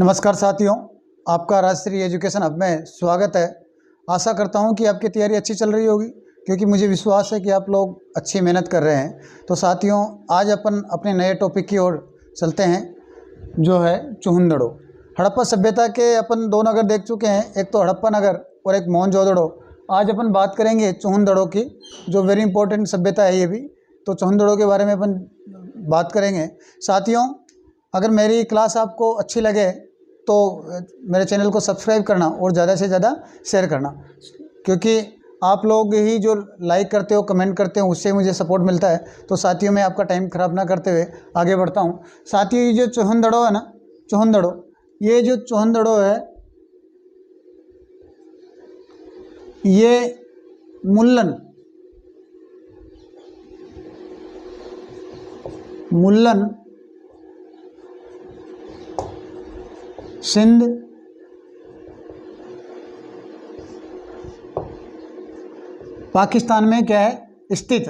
नमस्कार साथियों, आपका राजश्री एजुकेशन हब में स्वागत है। आशा करता हूं कि आपकी तैयारी अच्छी चल रही होगी, क्योंकि मुझे विश्वास है कि आप लोग अच्छी मेहनत कर रहे हैं। तो साथियों, आज अपन अपने नए टॉपिक की ओर चलते हैं, जो है चुहंदड़ो। हड़प्पा सभ्यता के अपन दो नगर देख चुके हैं, एक तो हड़प्पा नगर और एक मोहनजोदड़ो। आज अपन बात करेंगे चुहंदड़ो की, जो वेरी इंपॉर्टेंट सभ्यता है ये भी। तो चुहंदड़ो के बारे में अपन बात करेंगे। साथियों, अगर मेरी क्लास आपको अच्छी लगे तो मेरे चैनल को सब्सक्राइब करना और ज़्यादा से ज़्यादा शेयर करना, क्योंकि आप लोग ही जो लाइक करते हो, कमेंट करते हो, उससे मुझे सपोर्ट मिलता है। तो साथियों, मैं आपका टाइम ख़राब ना करते हुए आगे बढ़ता हूँ। साथियों, ये जो चुहंदड़ो है ना, चुहंदड़ो, ये जो चुहंदड़ो है, ये मुल्लन सिंध, पाकिस्तान में क्या है स्थित।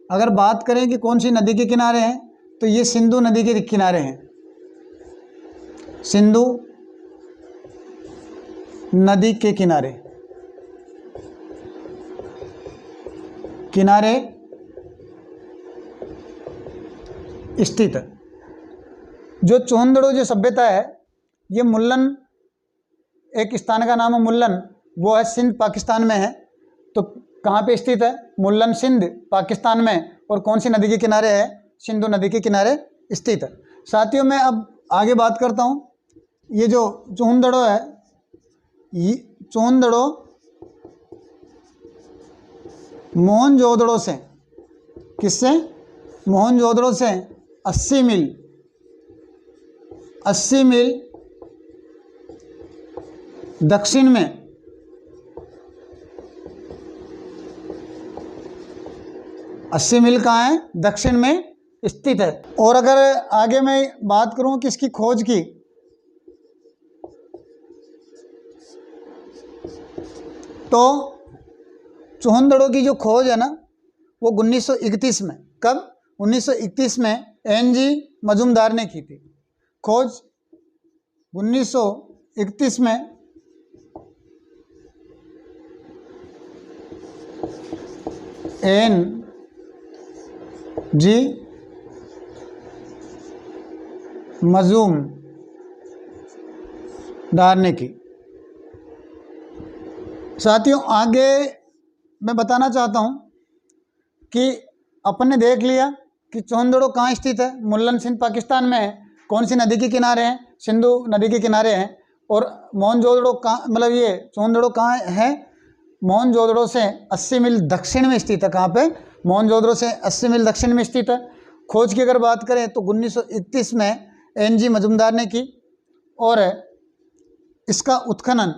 अगर बात करें कि कौन सी नदी के किनारे हैं, तो ये सिंधु नदी के किनारे हैं। सिंधु नदी के किनारे स्थित जो चुहंदड़ो जो सभ्यता है, ये मुल्लन, एक स्थान का नाम है मुल्लन, वो है सिंध पाकिस्तान में है। तो कहाँ पे स्थित है? मुल्लन सिंध पाकिस्तान में। और कौन सी नदी के किनारे है? सिंधु नदी के किनारे स्थित है। साथियों, मैं अब आगे बात करता हूँ। ये जो चुहंदड़ो है, ये चुहंदड़ो मोहनजोदड़ो से, किससे? मोहनजोदड़ो से 80 मील दक्षिण में, 80 मील कहाँ है? दक्षिण में स्थित है। और अगर आगे मैं बात करूं कि इसकी खोज की, तो चुहंदड़ो की जो खोज है ना, वो 1931 में, कब? 1931 में एन.जी. मजूमदार ने की थी खोज। 1931 में एन.जी. मजूमदार ने की। साथियों, आगे मैं बताना चाहता हूं कि अपन ने देख लिया कि चुहंदड़ो कहाँ स्थित है। मुल्लन सिंध पाकिस्तान में है। कौन सी नदी के किनारे हैं? सिंधु नदी के किनारे हैं। और मोहनजोदड़ो कहाँ, मतलब ये चुहंदड़ो कहाँ है? मोहनजोदड़ो से 80 मील दक्षिण में स्थित है। कहाँ पे? मोहनजोदड़ो से 80 मील दक्षिण में स्थित है। खोज की अगर बात करें तो 1931 में एन.जी. मजूमदार ने की, और इसका उत्खनन,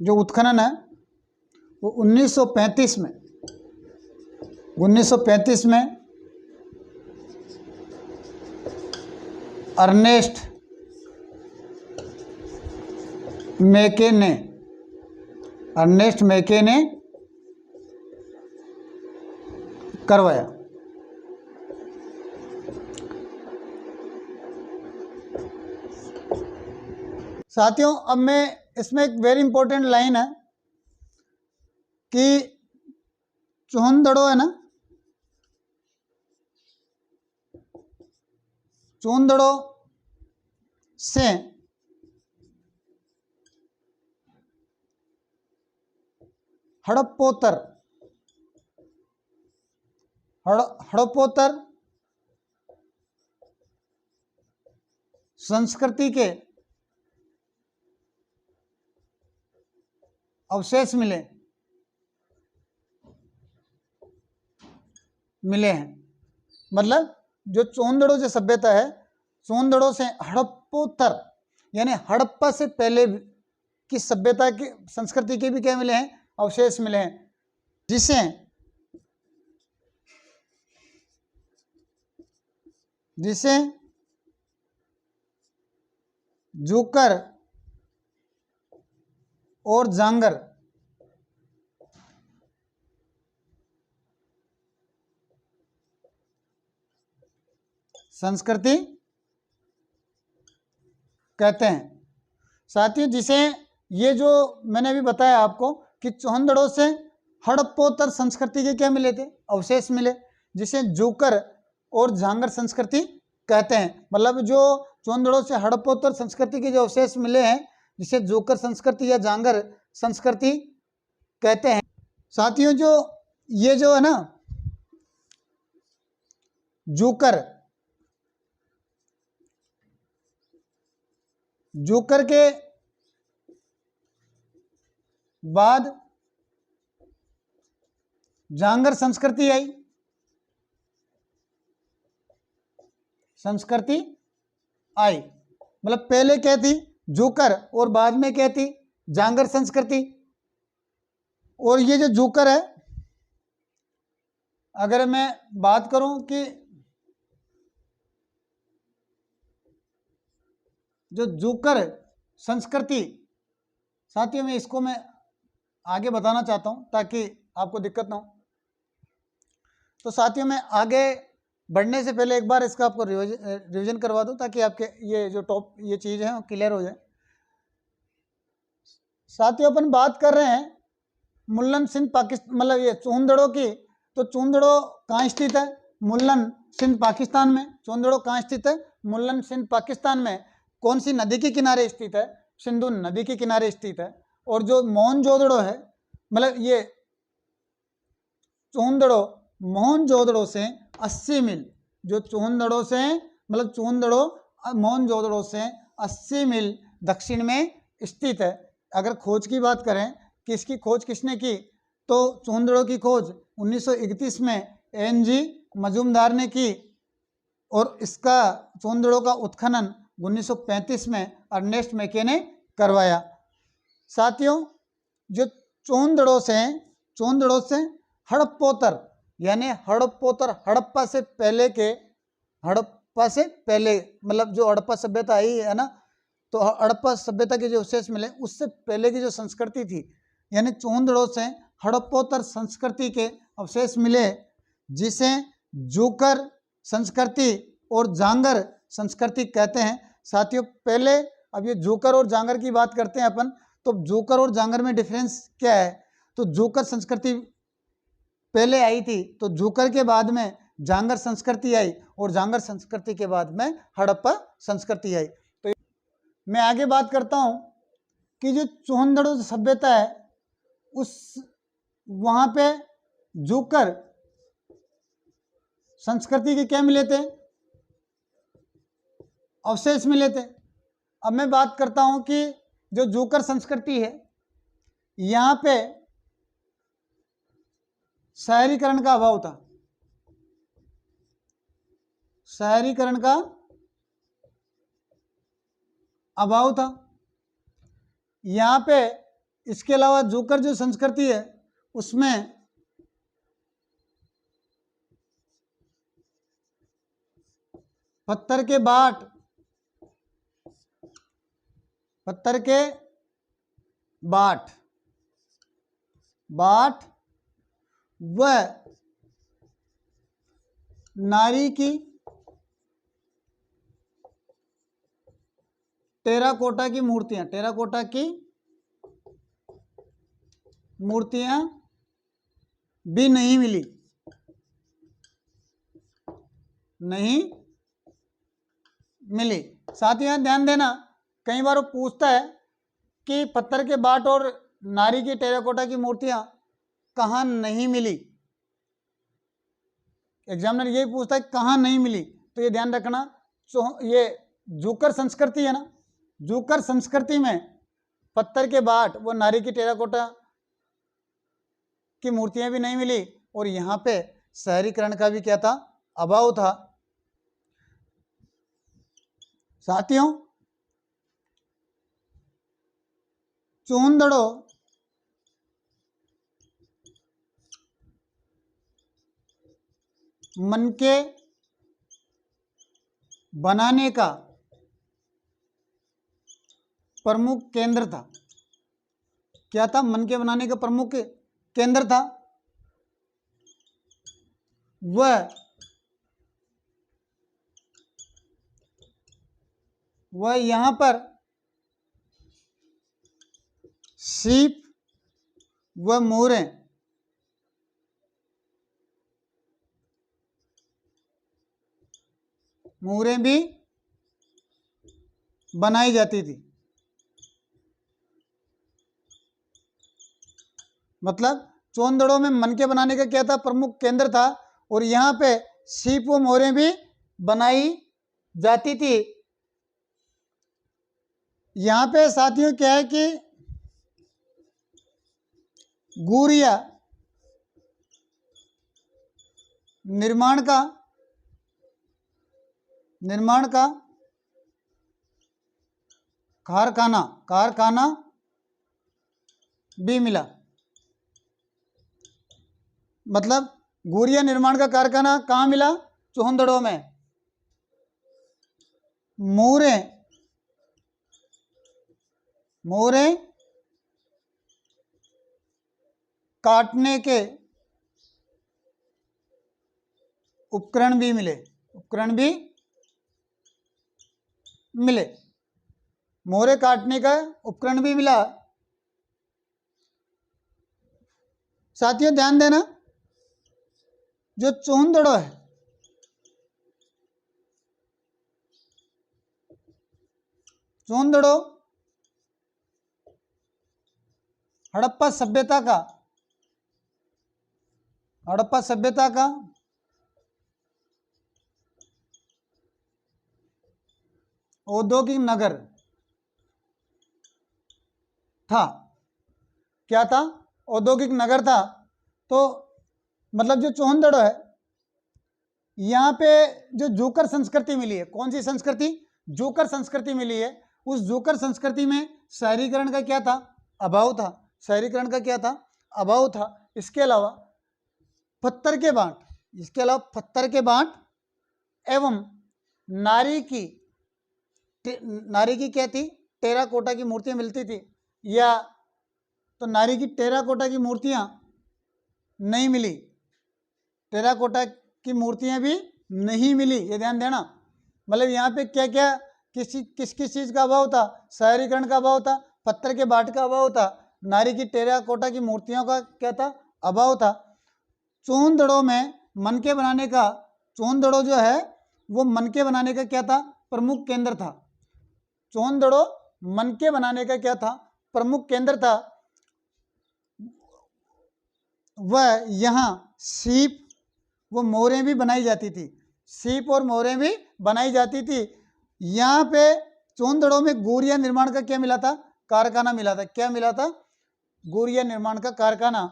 जो उत्खनन है वो 1935 में अर्नेस्ट मैके ने करवाया। साथियों, अब मैं इसमें एक वेरी इंपॉर्टेंट लाइन है कि चुहंदड़ो है ना, चुहंदड़ो से हड़प्पोत्तर संस्कृति के अवशेष मिले हैं। मतलब जो चुहंदड़ो जो सभ्यता है, चुहंदड़ो से हड़प्पोत्तर यानी हड़प्पा से पहले की सभ्यता की, संस्कृति के भी क्या मिले हैं? अवशेष मिले हैं, जिसे जोकर और जांगर संस्कृति कहते हैं। साथियों, जिसे ये जो मैंने अभी बताया आपको कि चौहनदड़ों से हड़प्पोत्तर संस्कृति के क्या मिले थे, अवशेष मिले, जिसे जोकर और झांगर संस्कृति कहते हैं। मतलब जो चौहनदड़ों से हड़प्पोत्तर संस्कृति के जो अवशेष मिले हैं, जिसे जोकर संस्कृति या झांगर संस्कृति कहते हैं। साथियों, जो ये जो है ना जोकर के बाद झांगर संस्कृति आई, मतलब पहले क्या थी जोकर और बाद में क्या थी झांगर संस्कृति। और ये जो जोकर है, अगर मैं बात करूं कि जो जोकर संस्कृति, साथियों में इसको मैं आगे बताना चाहता हूं ताकि आपको दिक्कत ना हो। तो साथियों में आगे बढ़ने से पहले एक बार इसका आपको रिवीजन करवा दूं ताकि आपके ये चीज़ है वो क्लियर हो जाए। साथियों, अपन बात कर रहे हैं मुल्लन सिंध पाकिस्तान, मतलब ये चौहनदड़ों की। तो चौहनदड़ों कहाँ स्थित है? मुल्लन सिंध पाकिस्तान में। चौहनदड़ों कहाँ स्थित है? मुल्लन सिंध पाकिस्तान में। कौन सी नदी के किनारे स्थित है? सिंधु नदी के किनारे स्थित है। और जो मोहनजोदड़ो है, मतलब ये मोहनजोदड़ो से 80 मील, जो चौहनदड़ो से मतलब मोहनजोदड़ो से 80 मील दक्षिण में स्थित है। अगर खोज की बात करें कि इसकी खोज किसने की, तो चौहनदड़ो की खोज 1931 में एन.जी. मजूमदार ने की। और इसका चौहनदड़ो का उत्खनन 1935 में अर्नेस्ट मैके ने करवाया। साथियों, जो चौहनदड़ो से हड़प्पोत्तर यानी हड़प्पा से पहले मतलब जो हड़प्पा सभ्यता आई है ना, तो हड़प्पा सभ्यता के जो अवशेष मिले उससे पहले की जो संस्कृति थी, यानी चौहनदड़ो से हड़प्पोत्तर संस्कृति के अवशेष मिले, जिसे जोकर संस्कृति और झांगर संस्कृति कहते हैं। साथियों, पहले अब ये जोकर और झांगर की बात करते हैं अपन, तो जोकर और झांगर में डिफरेंस क्या है? तो जोकर संस्कृति पहले आई थी, तो जोकर के बाद में झांगर संस्कृति आई और झांगर संस्कृति के बाद में हड़प्पा संस्कृति आई। तो मैं आगे बात करता हूं कि जो चौहनदड़ो सभ्यता है उस वहां पे जोकर संस्कृति के क्या मिले थे? अवशेष मिले थे। अब मैं बात करता हूं कि जो जोकर संस्कृति है, यहां पे शहरीकरण का अभाव था। शहरीकरण का अभाव था यहाँ पे। इसके अलावा जोकर जो संस्कृति है उसमें पत्थर के बाट व नारी की टेराकोटा की मूर्तियां भी नहीं मिली। साथ ही यहाँ ध्यान देना, कई बार वो पूछता है कि पत्थर के बाट और नारी की टेराकोटा की मूर्तियां कहाँ नहीं मिली। एग्जामिनर यही पूछता है कहाँ नहीं मिली, तो ये ध्यान रखना। ये जोकर संस्कृति है ना, जोकर संस्कृति में पत्थर के बाट व नारी की टेराकोटा की मूर्तियां भी नहीं मिली। और यहाँ पे शहरीकरण का भी क्या था? अभाव था। साथियों, चौहनदड़ो मनके बनाने का प्रमुख केंद्र था। क्या था? मनके बनाने का प्रमुख केंद्र था। वह वह यहाँ पर सीप व मोरें भी बनाई जाती थी। मतलब चोंदड़ों में मनके बनाने का क्या था, प्रमुख केंद्र था, और यहाँ पे सीप व मोरें भी बनाई जाती थी। यहाँ पे साथियों क्या है कि गुड़िया निर्माण का कारखाना भी मिला। मतलब गुड़िया निर्माण का कारखाना कहाँ मिला? चोंदड़ों में। मोरें काटने के उपकरण भी मिले। मोरे काटने का उपकरण भी मिला। साथियों ध्यान देना, जो चोंदड़ो है, चोंदड़ो हड़प्पा सभ्यता का औद्योगिक नगर था। क्या था? औद्योगिक नगर था। तो मतलब जो चोंदड़ो है, यहाँ पे जो जोकर संस्कृति मिली है, कौन सी संस्कृति? जोकर संस्कृति मिली है। उस जोकर संस्कृति में शहरीकरण का क्या था? अभाव था। शहरीकरण का क्या था? अभाव था। इसके अलावा पत्थर के बांट एवं नारी की क्या थी? टेराकोटा की मूर्तियां मिलती थी। या तो नारी की टेराकोटा की मूर्तियां नहीं मिली, टेराकोटा की मूर्तियां भी नहीं मिली, ये ध्यान देना। मतलब यहाँ पे क्या क्या किस चीज़ का अभाव था? शहरीकरण का अभाव था, पत्थर के बाट का अभाव था, नारी की टेराकोटा की मूर्तियों का क्या था? अभाव था। चोंदड़ो में मनके बनाने का, चोंदड़ो जो है वो मनके बनाने का क्या था? प्रमुख केंद्र था। चोंदड़ो मनके बनाने का क्या था? प्रमुख केंद्र था। वह यहाँ सीप वो मोरें भी बनाई जाती थी। सीप और मोरें भी बनाई जाती थी। यहाँ पे चोंदड़ो में गुड़िया निर्माण का क्या मिला था? कारखाना मिला था। क्या मिला था? गुड़िया निर्माण का कारखाना।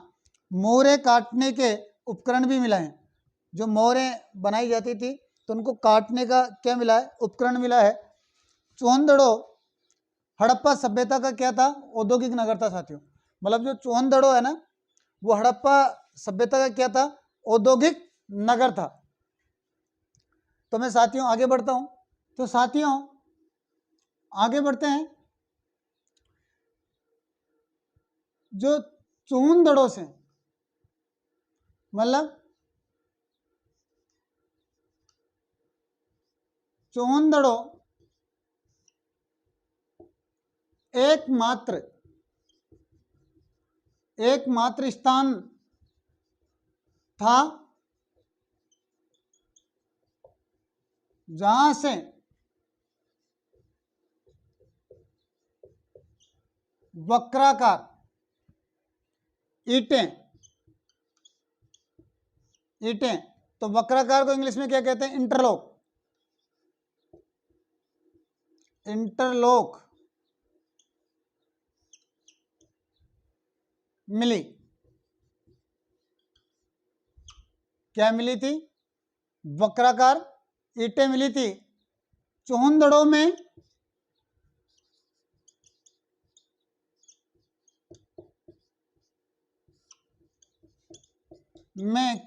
मोरें काटने के उपकरण भी मिला है। जो मोरें बनाई जाती थी तो उनको काटने का क्या मिला है? उपकरण मिला है। चोंदड़ो हड़प्पा सभ्यता का क्या था? औद्योगिक नगर था साथियों। मतलब जो चोंदड़ो है ना, वो हड़प्पा सभ्यता का क्या था? औद्योगिक नगर था। तो मैं साथियों आगे बढ़ता हूं। तो साथियों आगे बढ़ते हैं। जो चोंदड़ो से मतलब चोंदड़ो एकमात्र स्थान था जहां से वक्राकार ईंटें, तो वक्राकार को इंग्लिश में क्या कहते हैं? इंटरलॉक मिली। क्या मिली थी? वक्राकार ईंटें मिली थी। चोंदड़ो में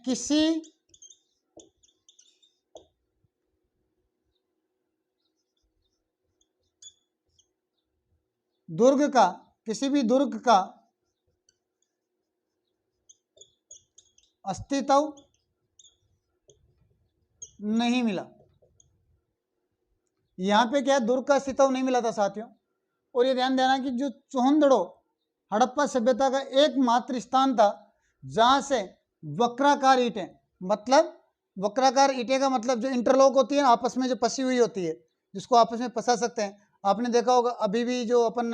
किसी किसी भी दुर्ग का अस्तित्व नहीं मिला। यहाँ पे क्या दुर्ग का अस्तित्व नहीं मिला था साथियों। और ये ध्यान देना कि जो चोहंदड़ो हड़प्पा सभ्यता का एकमात्र स्थान था जहाँ से वक्राकार ईंटें, मतलब वक्राकार ईंटें का मतलब जो इंटरलॉक होती है आपस में जो पसी हुई होती है, जिसको आपस में फंसा सकते हैं। आपने देखा होगा अभी भी जो अपन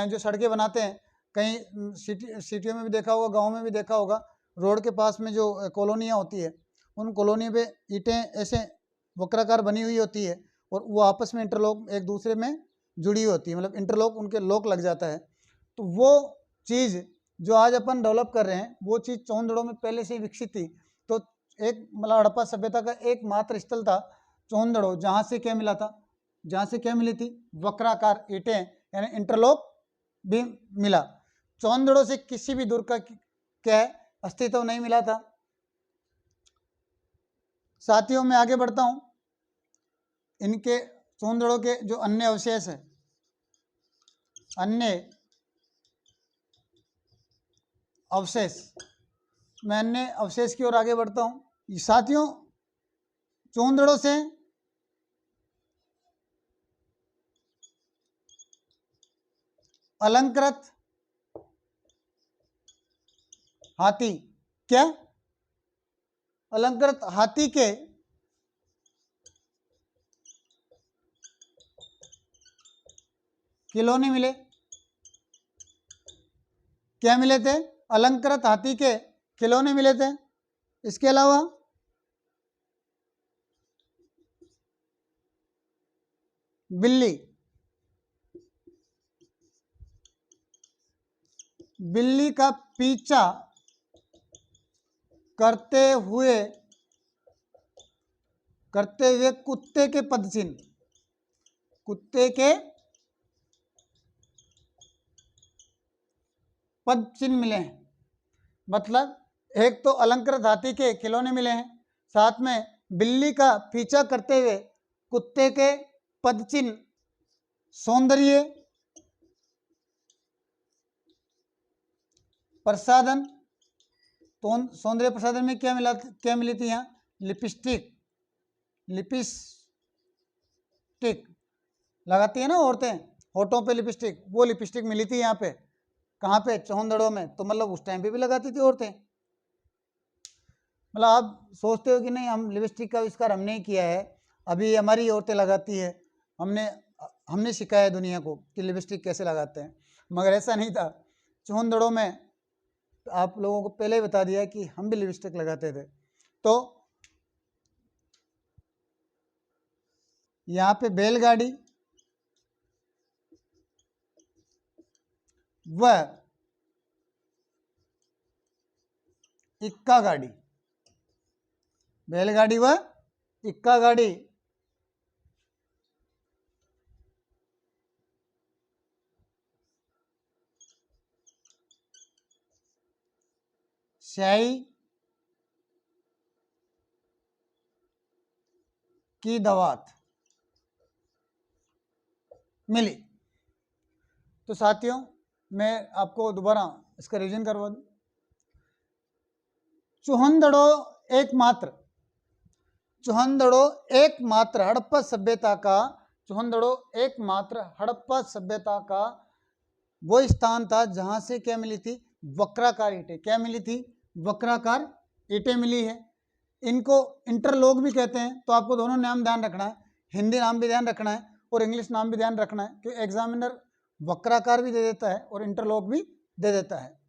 जो सड़कें बनाते हैं, कहीं सिटियों में भी देखा होगा, गाँव में भी देखा होगा, रोड के पास में जो कॉलोनियाँ होती है, उन कॉलोनी पे ईंटें ऐसे वक्राकार बनी हुई होती है और वो आपस में इंटरलॉक एक दूसरे में जुड़ी होती है, मतलब इंटरलॉक उनके लॉक लग जाता है। तो वो चीज़ जो आज अपन डेवलप कर रहे हैं वो चीज़ चौहंदड़ों में पहले से ही विकसित थी। तो एक मतलब हड़प्पा सभ्यता का एकमात्र स्थल था चौहंदड़ो, जहाँ से क्या मिला था, जहाँ से क्या मिली थी, वक्राकार ईंटें यानी इंटरलॉक भी मिला। चौहंदड़ो से किसी भी दुर्ग का क्या है अस्तित्व नहीं मिला था। साथियों मैं आगे बढ़ता हूँ, इनके चौहंदड़ो के जो अन्य अवशेष है, अन्य अवशेष, मैं अन्य अवशेष की ओर आगे बढ़ता हूँ। साथियों चौहंदड़ो से अलंकृत हाथी, क्या अलंकृत हाथी के खिलौने मिले। क्या मिले थे? अलंकृत हाथी के खिलौने मिले थे। इसके अलावा बिल्ली, बिल्ली का पीछा करते हुए कुत्ते के पदचिन्ह, कुत्ते के पदचिन्ह मिले हैं। मतलब एक तो अलंकृत हाथी के खिलौने मिले हैं, साथ में बिल्ली का पीछा करते हुए कुत्ते के पदचिन्ह, सौंदर्य प्रसाधन। तो सौंदर्य प्रसाधन में क्या मिला, क्या मिली थी यहाँ? लिपस्टिक, लिपस्टिक लगाती है ना औरतें, होठों पे लिपस्टिक, वो लिपस्टिक मिली थी यहाँ पे। कहाँ पे? चौहंदड़ो में। तो मतलब उस टाइम पे भी लगाती थी औरतें। मतलब आप सोचते हो कि नहीं हम लिपस्टिक का आविष्कार हमने ही किया है, अभी हमारी औरतें लगाती है, हमने सिखाया दुनिया को कि लिपस्टिक कैसे लगाते हैं, मगर ऐसा नहीं था। चौहंदड़ो में आप लोगों को पहले ही बता दिया कि हम भी लिपस्टिक लगाते थे। तो यहाँ पे बैलगाड़ी व इक्का गाड़ी, बैलगाड़ी व इक्का गाड़ी स्याही की दवात मिली। तो साथियों मैं आपको दोबारा इसका रिवीजन करवा दूं। चौहंदड़ो एकमात्र हड़प्पा सभ्यता का, चौहंदड़ो एकमात्र हड़प्पा सभ्यता का वो स्थान था जहां से क्या मिली थी? वक्राकार ईंटें। क्या मिली थी? वक्राकार ईंटें मिली है। इनको इंटरलॉक भी कहते हैं। तो आपको दोनों नाम ध्यान रखना है, हिंदी नाम भी ध्यान रखना है और इंग्लिश नाम भी ध्यान रखना है, क्योंकि एग्जामिनर वक्राकार भी दे देता है और इंटरलॉक भी दे देता है।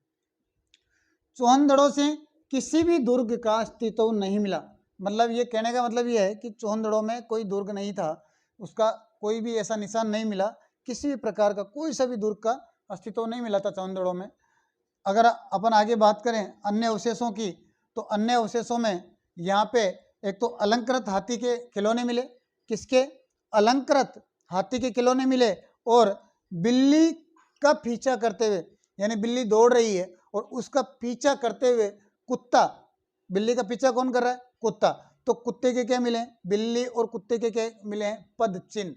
चौहंदड़ो से किसी भी दुर्ग का अस्तित्व नहीं मिला। मतलब ये कहने का मतलब ये है कि चौहंदड़ो में कोई दुर्ग नहीं था, उसका कोई भी ऐसा निशान नहीं मिला, किसी भी प्रकार का कोई सा भी दुर्ग का अस्तित्व नहीं मिला था चौहंदड़ो में। अगर अपन आगे बात करें अन्य अवशेषों की, तो अन्य अवशेषों में यहाँ पे एक तो अलंकृत हाथी के खिलौने मिले। किसके? अलंकृत हाथी के खिलौने मिले। और बिल्ली का पीछा करते हुए, यानी बिल्ली दौड़ रही है और उसका पीछा करते हुए कुत्ता, बिल्ली का पीछा कौन कर रहा है? कुत्ता। तो कुत्ते के क्या मिले? बिल्ली और कुत्ते के क्या मिले हैं? पद चिन्ह।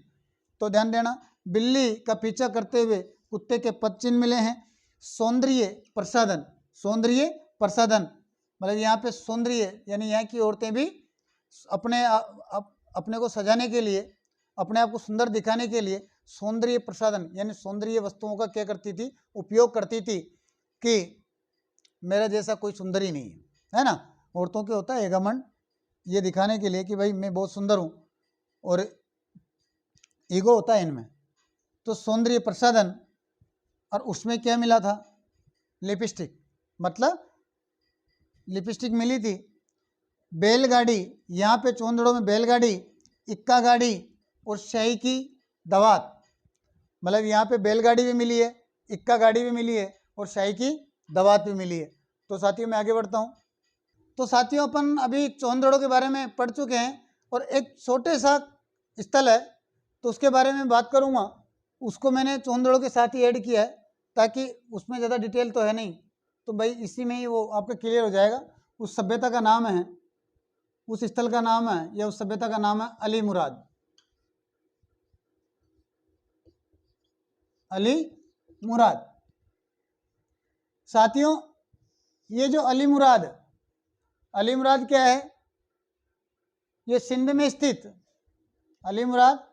तो ध्यान देना, बिल्ली का पीछा करते हुए कुत्ते के पद चिन्ह मिले हैं। सौंदर्य प्रसाधन, सौंदर्य प्रसाधन मतलब यहाँ पे सौंदर्य यानी यहाँ की औरतें भी अपने को सजाने के लिए, अपने आप को सुंदर दिखाने के लिए सौंदर्य प्रसाधन यानी सौंदर्य वस्तुओं का क्या करती थी, उपयोग करती थी कि मेरा जैसा कोई सुंदर ही नहीं है ना। औरतों के होता है घमंड, ये दिखाने के लिए कि भाई मैं बहुत सुंदर हूँ, और ईगो होता है इनमें। तो सौंदर्य प्रसाधन, और उसमें क्या मिला था, लिपस्टिक, मतलब लिपस्टिक मिली थी। बैलगाड़ी, यहाँ पे चोंदड़ों में बैलगाड़ी, इक्का गाड़ी और शाही की दवात, मतलब यहाँ पे बैलगाड़ी भी मिली है, इक्का गाड़ी भी मिली है और शाही की दवात भी मिली है। तो साथियों मैं आगे बढ़ता हूँ। तो साथियों अपन अभी चोंदड़ों के बारे में पढ़ चुके हैं, और एक छोटे सा स्थल है तो उसके बारे में बात करूँगा। उसको मैंने चोंदड़ों के साथ ही ऐड किया है, ताकि उसमें ज़्यादा डिटेल तो है नहीं, तो भाई इसी में ही वो आपका क्लियर हो जाएगा। उस सभ्यता का नाम है, उस स्थल का नाम है, या उस सभ्यता का नाम है अली मुराद। अली मुराद। साथियों ये जो अली मुराद क्या है, ये सिंध में स्थित, अली मुराद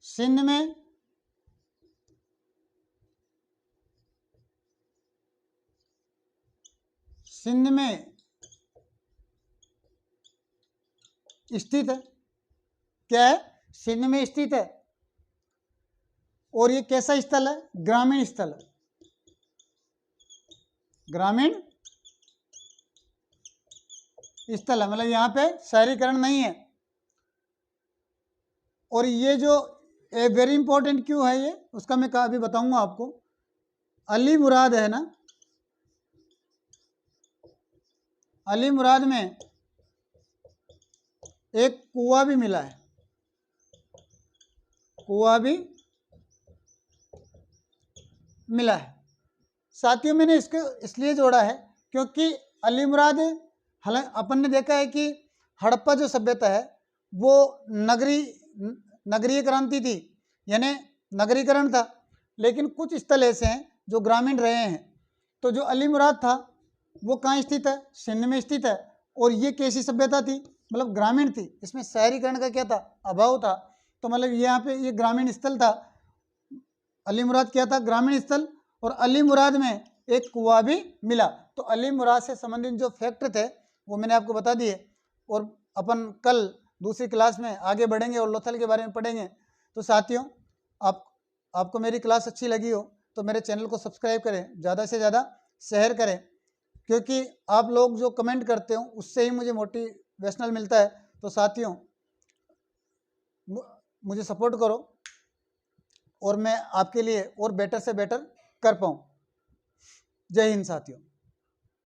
सिंध में स्थित है। क्या है, सिंध में स्थित है। और ये कैसा स्थल है, ग्रामीण स्थल है, ग्रामीण स्थल है, मतलब यहाँ पे शहरीकरण नहीं है। और ये जो वेरी इंपॉर्टेंट क्यों है ये, उसका मैं अभी बताऊंगा आपको। अली मुराद है ना, अली मुराद में एक कुआं भी मिला है, कुआं भी मिला है। साथियों मैंने इसको इसलिए जोड़ा है क्योंकि अली मुराद, हालांकि अपन ने देखा है कि हड़प्पा जो सभ्यता है वो नगरीय क्रांति थी, यानी नगरीकरण था, लेकिन कुछ स्थल ऐसे हैं जो ग्रामीण रहे हैं। तो जो अली मुराद था वो कहाँ स्थित है, सिंध में स्थित है। और ये कैसी सभ्यता थी, मतलब ग्रामीण थी, इसमें शहरीकरण का क्या था, अभाव था। तो मतलब यहाँ पे ये ग्रामीण स्थल था, अली मुराद क्या था, ग्रामीण स्थल। और अली मुराद में एक कुआं भी मिला। तो अली मुराद से संबंधित जो फैक्ट थे वो मैंने आपको बता दिए, और अपन कल दूसरी क्लास में आगे बढ़ेंगे और लोथल के बारे में पढ़ेंगे। तो साथियों आपको मेरी क्लास अच्छी लगी हो तो मेरे चैनल को सब्सक्राइब करें, ज़्यादा से ज़्यादा शेयर करें, क्योंकि आप लोग जो कमेंट करते हो उससे ही मुझे मोटिवेशनल मिलता है। तो साथियों मुझे सपोर्ट करो और मैं आपके लिए और बेटर से बेटर कर पाऊँ। जय हिंद साथियों।